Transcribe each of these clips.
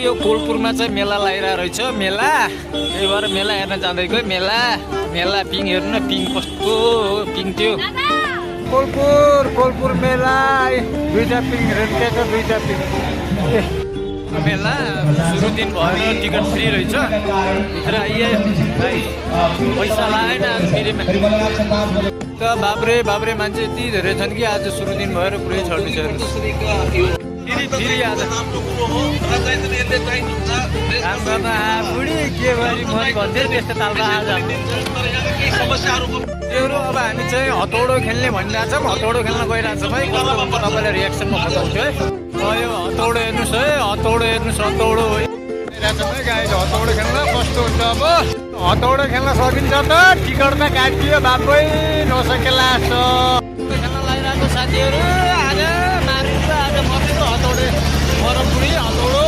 यो कोलपुरमा चाहिँ मेला लागिरहेको रहेछ मेला त्यही भएर मेला हेर्न जाँदैको मेला मेला पिङ हेर्नु न पिङ कस्तो पिङ त्यो कोलपुर मेला दुईटा पिङ रेन्टेको दुईटा पिङ मेला सुरु दिन भएर टिकट फ्री रहेछ भित्र आइए पैसा लागेन फ्रीमा त बाब्रे मान्छे यति धेरै छन् कि आज सुरु दिन भएर पुरै छड्नु छ फेरि आज काम गर्न बुढी के गरी मन भन्थ्यो त्यस्तो तालमा आज त्योहरू अब हामी चाहिँ हतौडो खेल्ने भनिरहेको छौँ हतौडो खेल्न गइरहेको छौँ है कस्तो हुन्छ तपाईँलाई रियाक्सनमा बताउँछु है यो हतौडो हेर्नुहोस् है हतौडो हेर्नुहोस् हतौडो गाई हतौडो खेल्न कस्तो हुन्छ अब हतौडो खेल्न सकिन्छ त टिकट त काटियो बाबै नसकेला खेल्न लागिरहेको साथीहरू आज मारिन्छ आज मर्छ हतौडे मरम बुढी हतौडो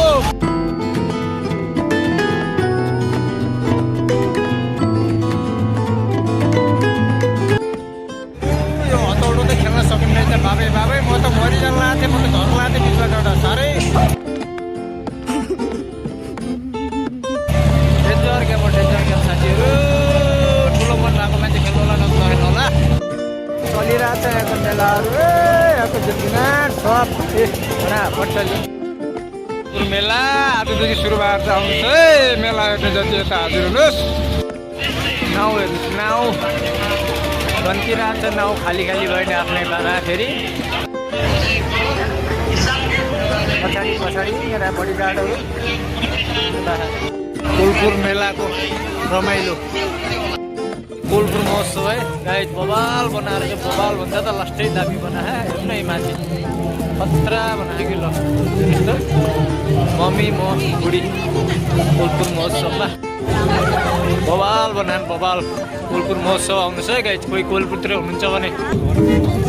यो हतौडो त खेल्न सकिँदैन बाबै म त मरिजान लाथेँ म त घर लाथेँ बिचबाट एउटा साह्रै डेन्जर गेम साथीहरू ठुलो मन भएको मान्छे खेल्नु होला नखेल्नु होला चलिरहेको छ यहाँको मेलाहरू यहाँको जुटबिनाट सब फटाफट मेला आजदेखि सुरु भएर चाहिँ आउनुहोस् है मेला हेर्ने जति यता हाजिर हुनुहोस् नाउ हेर्नुहोस् नाउ गन्किरहेको छ नाउ खाली भएन आफ्नै बाँधा फेरि पछाडि यहाँ बढी गाडोहरू कोलपुर मेलाको रमाइलो कोलपुर महोत्सव है गाइड बबाल बनाएर चाहिँ बबाल भन्छ त लास्टै दामी बनाए हेर्नु है माथि खतरा बनायो कि ल यस्तो मम्मी म बुढी कोलपुर महोत्सवमा बबाल बनाएन बबाल कोलपुर महोत्सव आउनुहोस् है गाइड कोही कोलपुरतिर हुनुहुन्छ भने